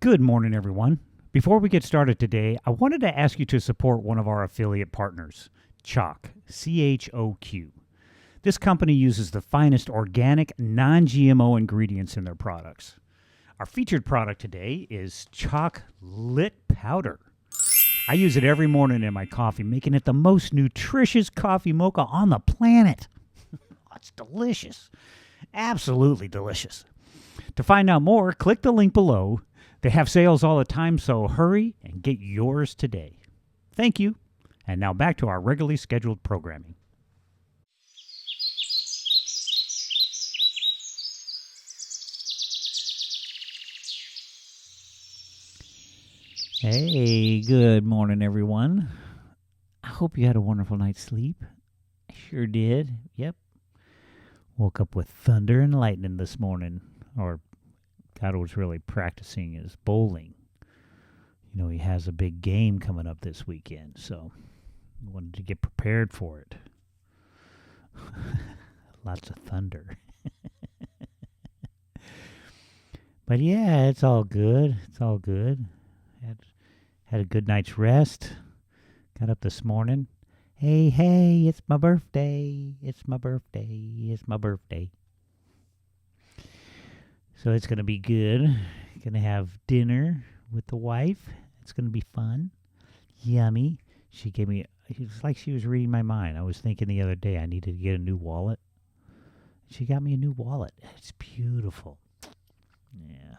Good morning, everyone. Before we get started today, I wanted to ask you to support one of our affiliate partners, CHOQ, C-H-O-Q. This company uses the finest organic, non-GMO ingredients in their products. Our featured product today is CHOQ Lit Powder. I use it every morning in my coffee, making it the most nutritious coffee mocha on the planet. It's delicious. Absolutely delicious. To find out more, click the link below. They have sales all the time, so hurry and get yours today. Thank you. And now back to our regularly scheduled programming. Hey, good morning, everyone. I hope you had a wonderful night's sleep. I sure did. Yep. Woke up with thunder and lightning this morning. Or God was really practicing his bowling. You know, he has a big game coming up this weekend, so I wanted to get prepared for it. Lots of thunder. But yeah, it's all good. It's all good. Had a good night's rest. Got up this morning. Hey, it's my birthday. It's my birthday. It's my birthday. So it's going to be good. Going to have dinner with the wife. It's going to be fun. Yummy. She gave me, it's like she was reading my mind. I was thinking the other day I needed to get a new wallet. She got me a new wallet. It's beautiful. Yeah.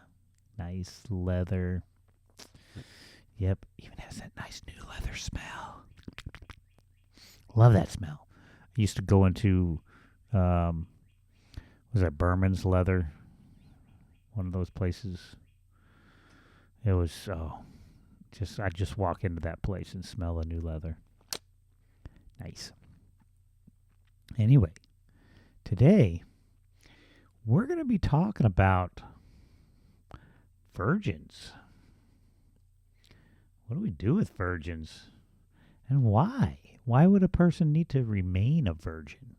Nice leather. Yep. Even has that nice new leather smell. Love that smell. I used to go into, was that Berman's Leather? One of those places. It was, I'd just walk into that place and smell the new leather. Nice. Anyway, today we're going to be talking about virgins. What do we do with virgins? And why? Why would a person need to remain a virgin?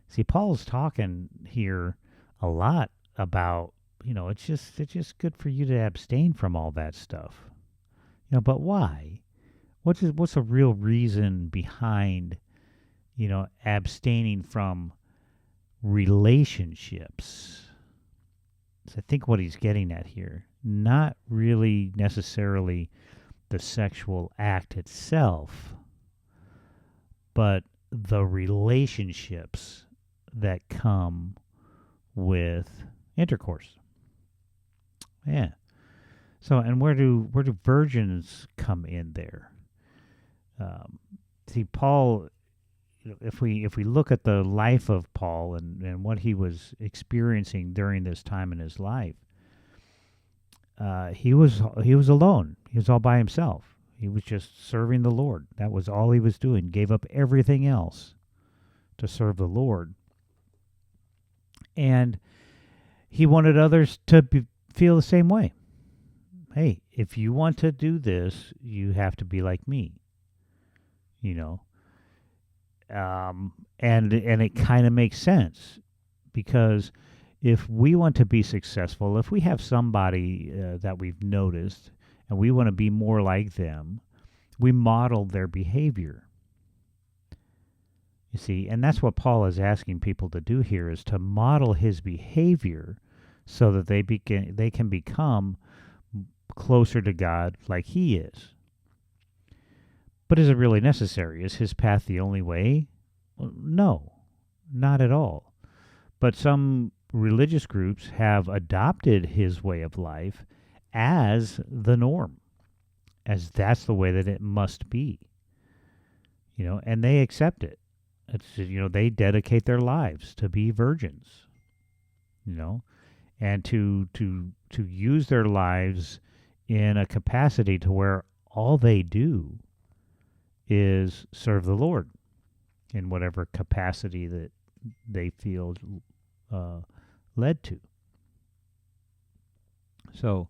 See, Paul's talking here a lot about, you know, it's just good for you to abstain from all that stuff. You know, but why? What's the real reason behind, you know, abstaining from relationships? So I think what he's getting at here, not really necessarily the sexual act itself, but the relationships that come with intercourse. Yeah. So, and where do virgins come in there? See, Paul, if we look at the life of Paul and what he was experiencing during this time in his life, he was alone. He was all by himself. He was just serving the Lord. That was all he was doing. Gave up everything else to serve the Lord. And he wanted others to feel the same way. Hey, if you want to do this, you have to be like me. You know, and it kind of makes sense, because if we want to be successful, if we have somebody that we've noticed and we want to be more like them, we model their behavior. You see, and that's what Paul is asking people to do here, is to model his behavior so that they can become closer to God like he is. But is it really necessary? Is his path the only way? Well, no, not at all. But some religious groups have adopted his way of life as the norm, as that's the way that it must be. You know, and they accept it. It's, you know, they dedicate their lives to be virgins. You know, and to use their lives in a capacity to where all they do is serve the Lord in whatever capacity that they feel led to. So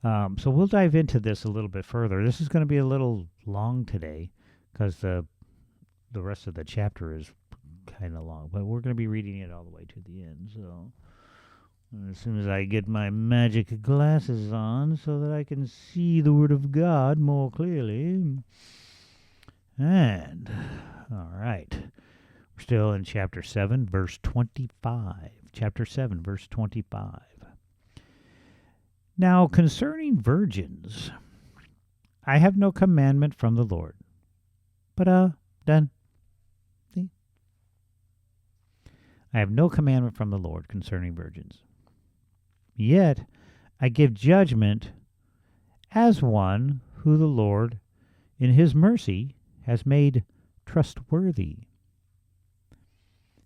we'll dive into this a little bit further. This is going to be a little long today because the rest of the chapter is kind of long, but we're going to be reading it all the way to the end. So As soon as I get my magic glasses on so that I can see the Word of God more clearly. And, all right. We're still in chapter 7, verse 25. Chapter 7, verse 25. Now, concerning virgins, I have no commandment from the Lord. But, done. See? I have no commandment from the Lord concerning virgins. Yet I give judgment as one who the Lord, in his mercy, has made trustworthy.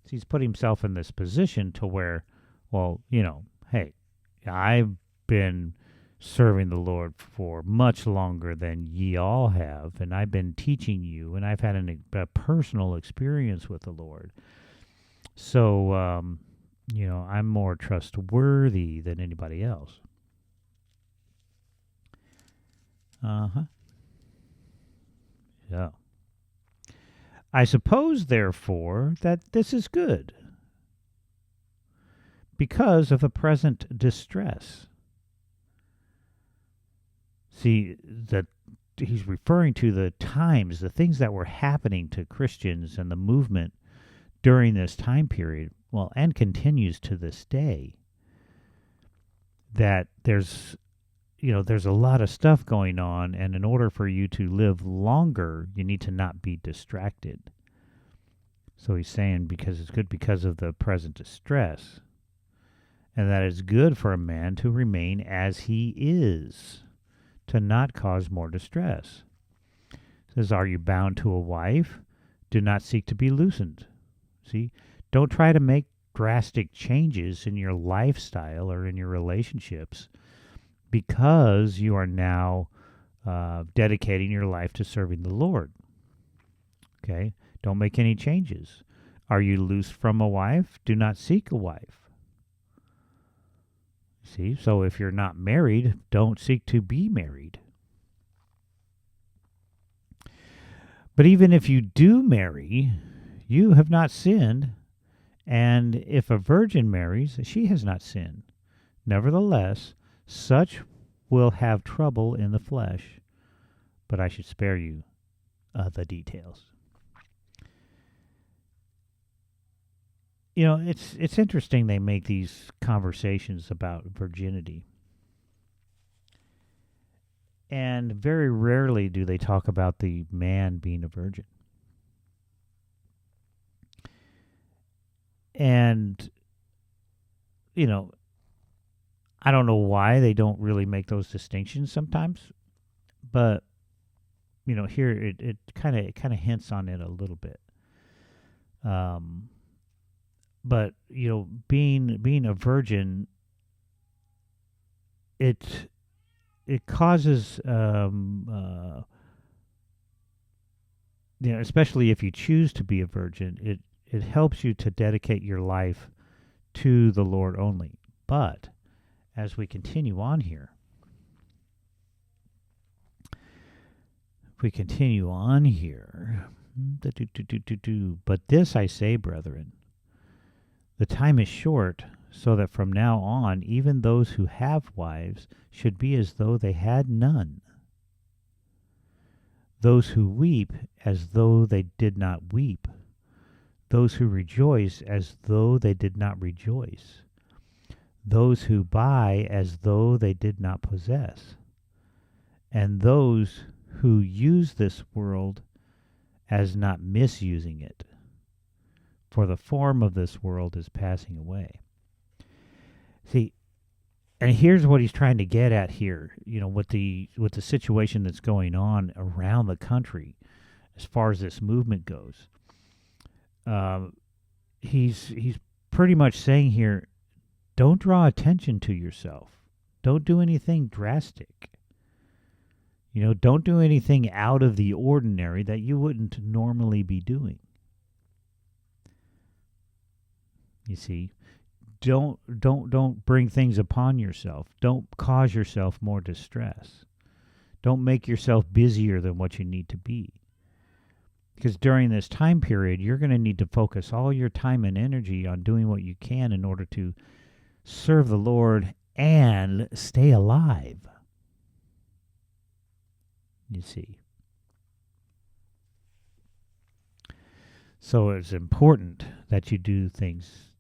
So he's put himself in this position to where, well, hey, I've been serving the Lord for much longer than ye all have, and I've been teaching you, and I've had a personal experience with the Lord. So, I'm more trustworthy than anybody else. Yeah. I suppose, therefore, that this is good, because of the present distress. See, that he's referring to the times, the things that were happening to Christians and the movement during this time period, well, and continues to this day, that there's a lot of stuff going on, and in order for you to live longer, you need to not be distracted. So he's saying because it's good because of the present distress, and that it's good for a man to remain as he is, to not cause more distress. It says, are you bound to a wife? Do not seek to be loosened. See, don't try to make drastic changes in your lifestyle or in your relationships because you are now dedicating your life to serving the Lord. Okay? Don't make any changes. Are you loose from a wife? Do not seek a wife. See, so if you're not married, don't seek to be married. But even if you do marry, you have not sinned, and if a virgin marries, she has not sinned. Nevertheless, such will have trouble in the flesh, but I should spare you the details. It's interesting they make these conversations about virginity. And very rarely do they talk about the man being a virgin. And, I don't know why they don't really make those distinctions sometimes. But, here it kind of hints on it a little bit. But being a virgin, it causes especially if you choose to be a virgin, it helps you to dedicate your life to the Lord only. But as we continue on here, but this I say, brethren, the time is short, so that from now on, even those who have wives should be as though they had none. Those who weep as though they did not weep. Those who rejoice as though they did not rejoice. Those who buy as though they did not possess. And those who use this world as not misusing it. For the form of this world is passing away. See, and here's what he's trying to get at here, with the situation that's going on around the country as far as this movement goes. He's pretty much saying here, don't draw attention to yourself. Don't do anything drastic. Don't do anything out of the ordinary that you wouldn't normally be doing. You see, don't bring things upon yourself. Don't cause yourself more distress. Don't make yourself busier than what you need to be. Because during this time period, you're going to need to focus all your time and energy on doing what you can in order to serve the Lord and stay alive. You see. So it's important that you do things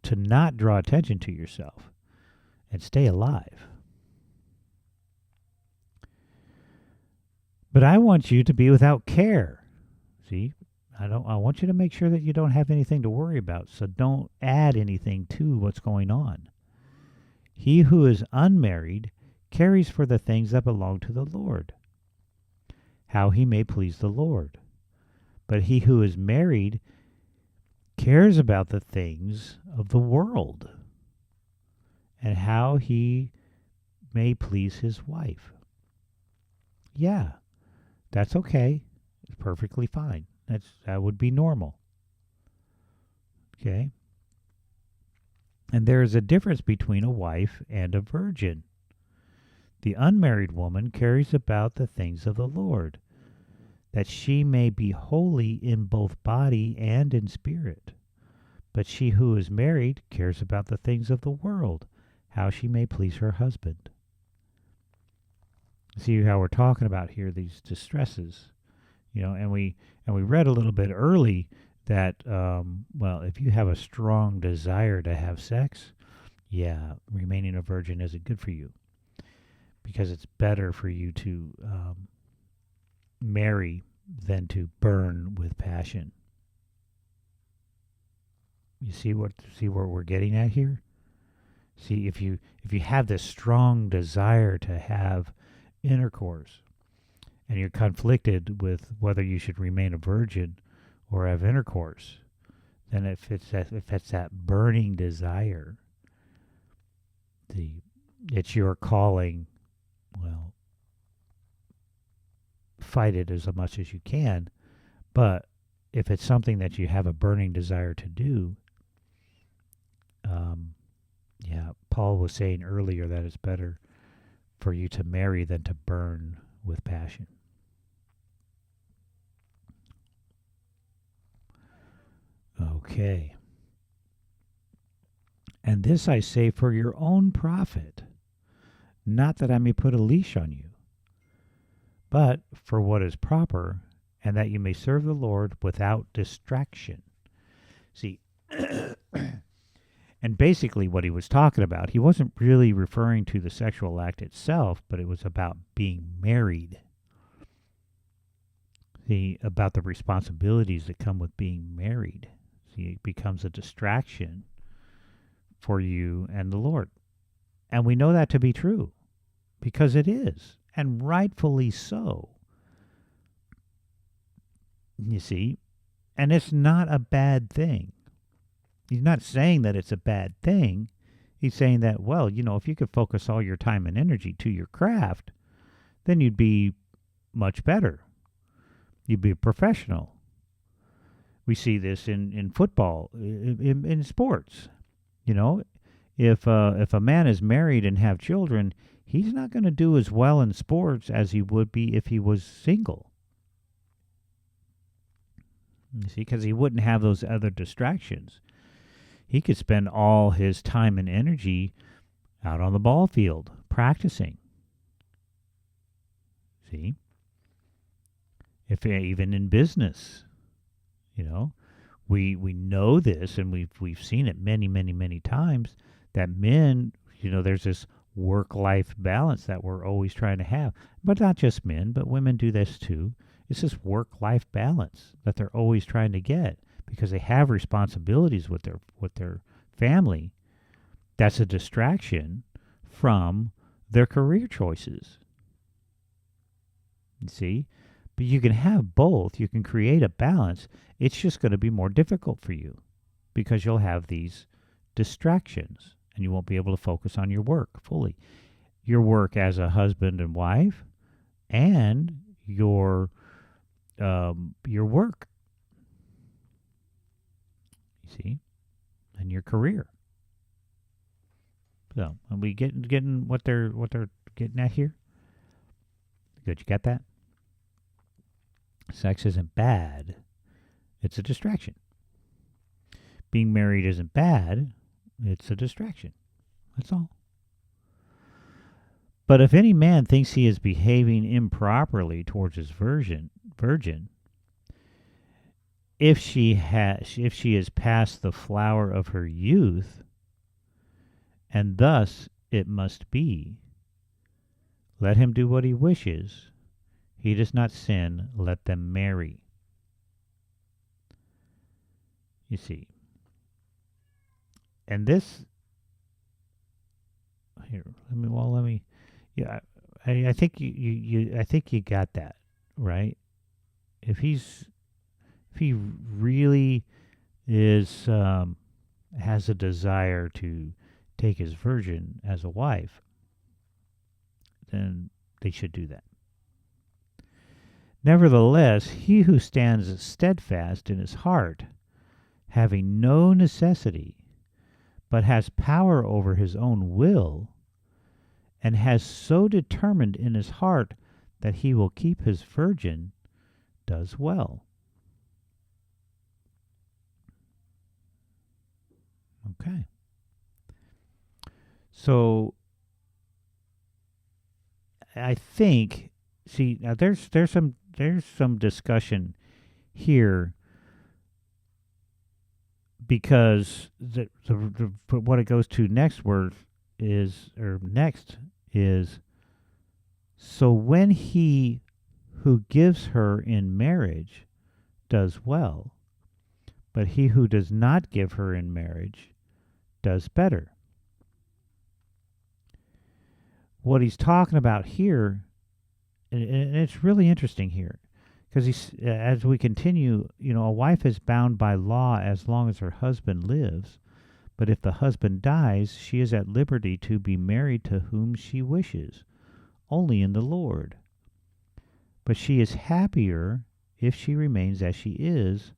to not draw attention to yourself and stay alive. But I want you to be without care. See? I want you to make sure that you don't have anything to worry about. So don't add anything to what's going on. He who is unmarried cares for the things that belong to the Lord, how he may please the Lord. But he who is married cares about the things of the world and how he may please his wife. Yeah, that's okay. It's perfectly fine. That would be normal. Okay? And there is a difference between a wife and a virgin. The unmarried woman cares about the things of the Lord, that she may be holy in both body and in spirit. But she who is married cares about the things of the world, how she may please her husband. See how we're talking about here these distresses, and we read a little bit early that if you have a strong desire to have sex, remaining a virgin isn't good for you, because it's better for you to marry than to burn with passion. You see what we're getting at here? See, if you have this strong desire to have intercourse, and you're conflicted with whether you should remain a virgin or have intercourse, then if it's that burning desire, it's your calling. Well, fight it as much as you can, but if it's something that you have a burning desire to do, Paul was saying earlier that it's better for you to marry than to burn with passion. Okay. And this I say for your own profit, not that I may put a leash on you, but for what is proper, and that you may serve the Lord without distraction. See, and basically what he was talking about, he wasn't really referring to the sexual act itself, but it was about being married. See, about the responsibilities that come with being married. See, it becomes a distraction for you and the Lord. And we know that to be true, because it is, and rightfully so. You see, and it's not a bad thing. He's not saying that it's a bad thing. He's saying that, if you could focus all your time and energy to your craft, then you'd be much better. You'd be a professional. We see this in football, in sports. If a man is married and have children, he's not going to do as well in sports as he would be if he was single. You see, because he wouldn't have those other distractions. He could spend all his time and energy out on the ball field, practicing. See? Even in business, we know this, and we've seen it many, many, many times, that men, there's this work-life balance that we're always trying to have. But not just men, but women do this too. It's this work-life balance that they're always trying to get, because they have responsibilities with their family. That's a distraction from their career choices. You see? But you can have both. You can create a balance. It's just going to be more difficult for you, because you'll have these distractions and you won't be able to focus on your work fully. Your work as a husband and wife, and your work. See, and your career. So, are we getting what they're getting at here? Good, you got that? Sex isn't bad; it's a distraction. Being married isn't bad; it's a distraction. That's all. But if any man thinks he is behaving improperly towards his virgin, if she is past the flower of her youth, and thus it must be, let him do what he wishes. He does not sin. Let them marry. You see. And this here, let me yeah, I think I think you got that, right? If he really is has a desire to take his virgin as a wife, then they should do that. Nevertheless, he who stands steadfast in his heart, having no necessity, but has power over his own will, and has so determined in his heart that he will keep his virgin, does well. Okay. So I think, see, now there's some discussion here, because what it goes to next is so when he who gives her in marriage does well, but he who does not give her in marriage does better. What he's talking about here, and it's really interesting here, because as we continue, a wife is bound by law as long as her husband lives, but if the husband dies, she is at liberty to be married to whom she wishes, only in the Lord. But she is happier if she remains as she is,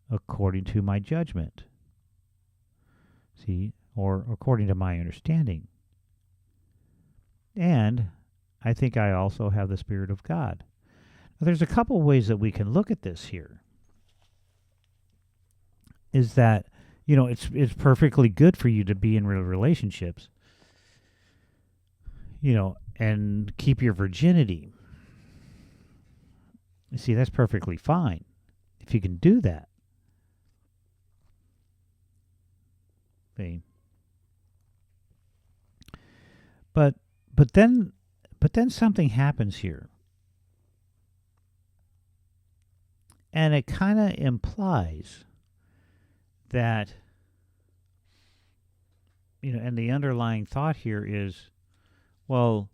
according to my judgment. See, or according to my understanding. And I think I also have the Spirit of God. Now, there's a couple ways that we can look at this here. Is that, it's perfectly good for you to be in relationships, and keep your virginity. You see, that's perfectly fine if you can do that. See? But then something happens here. And it kind of implies that, and the underlying thought here is, well,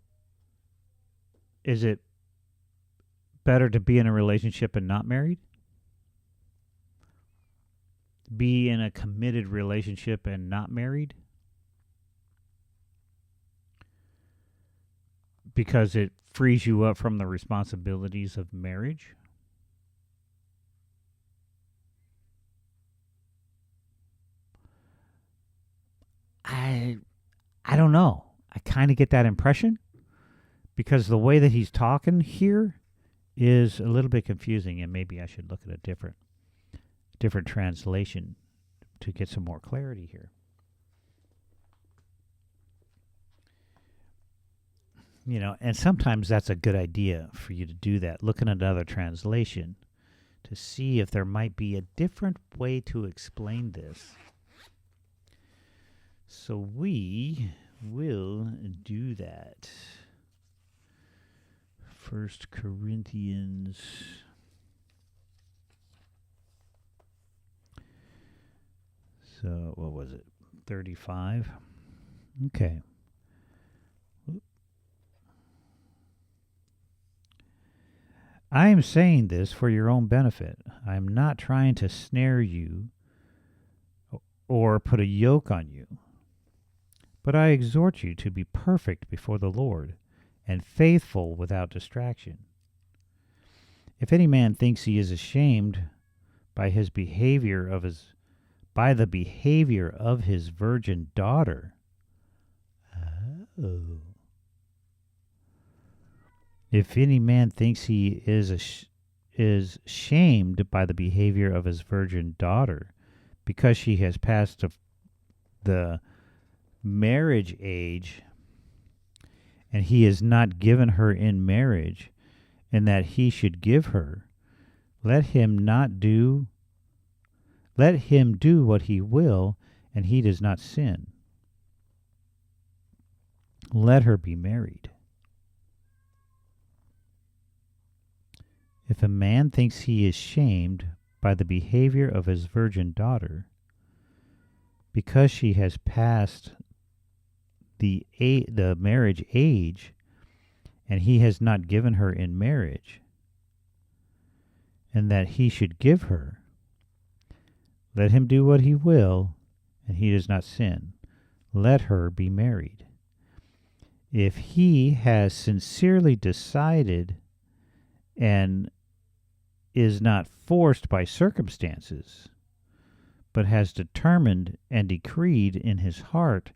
is it better to be in a relationship and not married? Be in a committed relationship and not married? Because it frees you up from the responsibilities of marriage? I don't know. I kind of get that impression, because the way that he's talking here is a little bit confusing, and maybe I should look at a different translation to get some more clarity here. And sometimes that's a good idea for you to do that, look at another translation to see if there might be a different way to explain this. So we will do that. 1 Corinthians. So what was it? 35. Okay. I am saying this for your own benefit. I am not trying to snare you or put a yoke on you. But I exhort you to be perfect before the Lord, and faithful without distraction. If any man thinks he is ashamed by the behavior of his virgin daughter, if any man thinks he is shamed by the behavior of his virgin daughter, because she has passed the marriage age, and he has not given her in marriage, and that he should give her, let him do what he will, and he does not sin. Let her be married. If a man thinks he is shamed by the behavior of his virgin daughter, because she has passed the marriage age, and he has not given her in marriage, and that he should give her, let him do what he will, and he does not sin. Let her be married. If he has sincerely decided and is not forced by circumstances, but has determined and decreed in his heart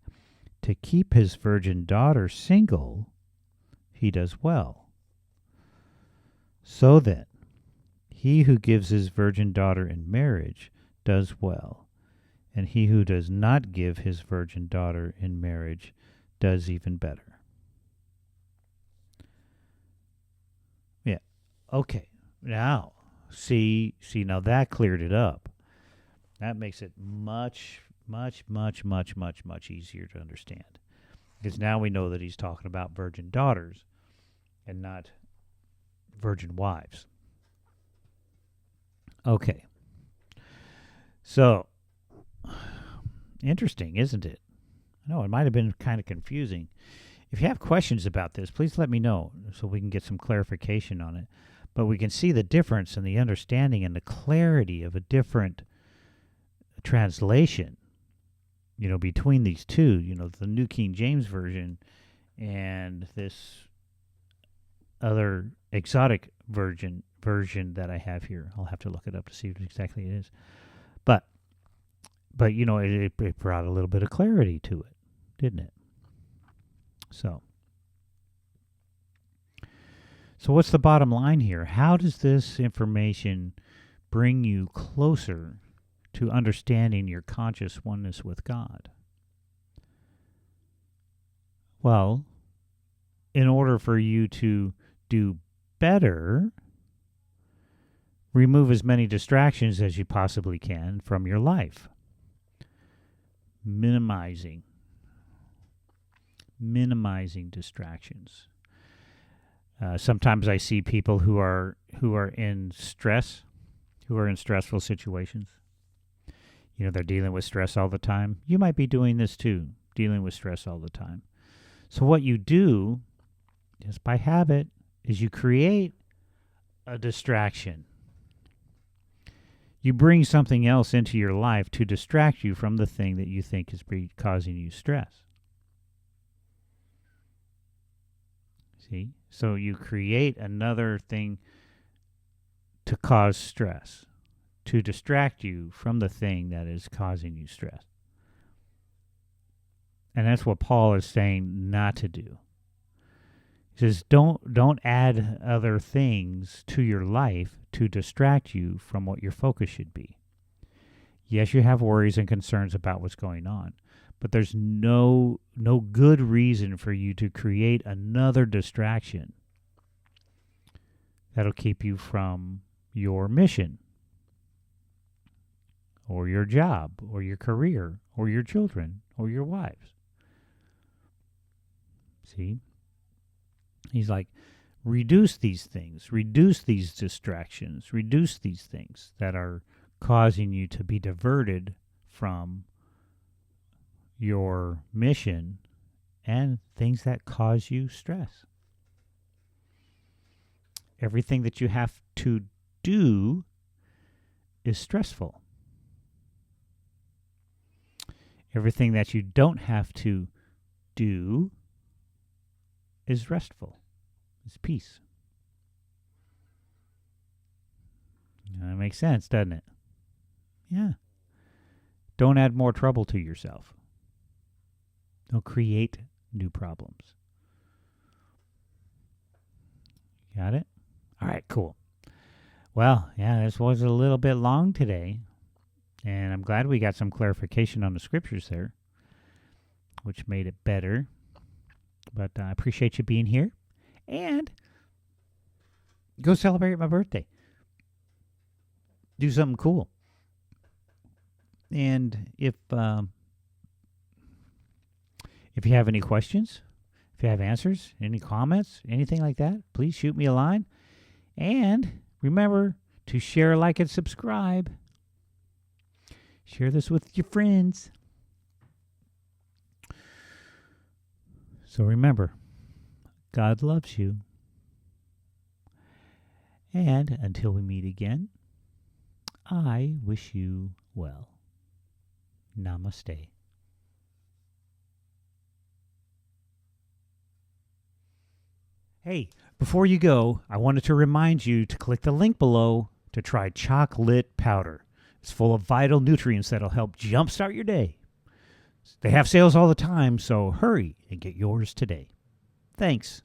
to keep his virgin daughter single, he does well. So then, he who gives his virgin daughter in marriage does well, and he who does not give his virgin daughter in marriage does even better. Yeah, okay. Now, see, now that cleared it up. That makes it much easier to understand. Because now we know that he's talking about virgin daughters and not virgin wives. Okay. So, interesting, isn't it? No, it might have been kind of confusing. If you have questions about this, please let me know so we can get some clarification on it. But we can see the difference in the understanding and the clarity of a different translation, between these two, the New King James Version and this other exotic version that I have here. I'll have to look it up to see what exactly it is. But it brought a little bit of clarity to it, didn't it? So what's the bottom line here? How does this information bring you closer to understanding your conscious oneness with God? Well, in order for you to do better, remove as many distractions as you possibly can from your life. Minimizing distractions. Sometimes I see people who are in stress, who are in stressful situations. They're dealing with stress all the time. You might be doing this too, dealing with stress all the time. So what you do, just by habit, is you create a distraction. You bring something else into your life to distract you from the thing that you think is causing you stress. See? So you create another thing to cause stress, to distract you from the thing that is causing you stress. And that's what Paul is saying not to do. He says, don't add other things to your life to distract you from what your focus should be. Yes, you have worries and concerns about what's going on, but there's no good reason for you to create another distraction that'll keep you from your mission, or your job, or your career, or your children, or your wives. See? He's like, reduce these things, reduce these distractions, reduce these things that are causing you to be diverted from your mission and things that cause you stress. Everything that you have to do is stressful. Everything that you don't have to do is restful. It's peace. That makes sense, doesn't it? Yeah. Don't add more trouble to yourself. Don't create new problems. Got it? All right, cool. Well, yeah, this was a little bit long today, and I'm glad we got some clarification on the scriptures there. which made it better. But I appreciate you being here. And go celebrate my birthday. Do something cool. And if you have any questions, if you have answers, any comments, anything like that, please shoot me a line. And remember to share, like, and subscribe. Share this with your friends. So remember, God loves you. And until we meet again, I wish you well. Namaste. Hey, before you go, I wanted to remind you to click the link below to try chocolate powder. It's full of vital nutrients that'll help jumpstart your day. They have sales all the time, so hurry and get yours today. Thanks.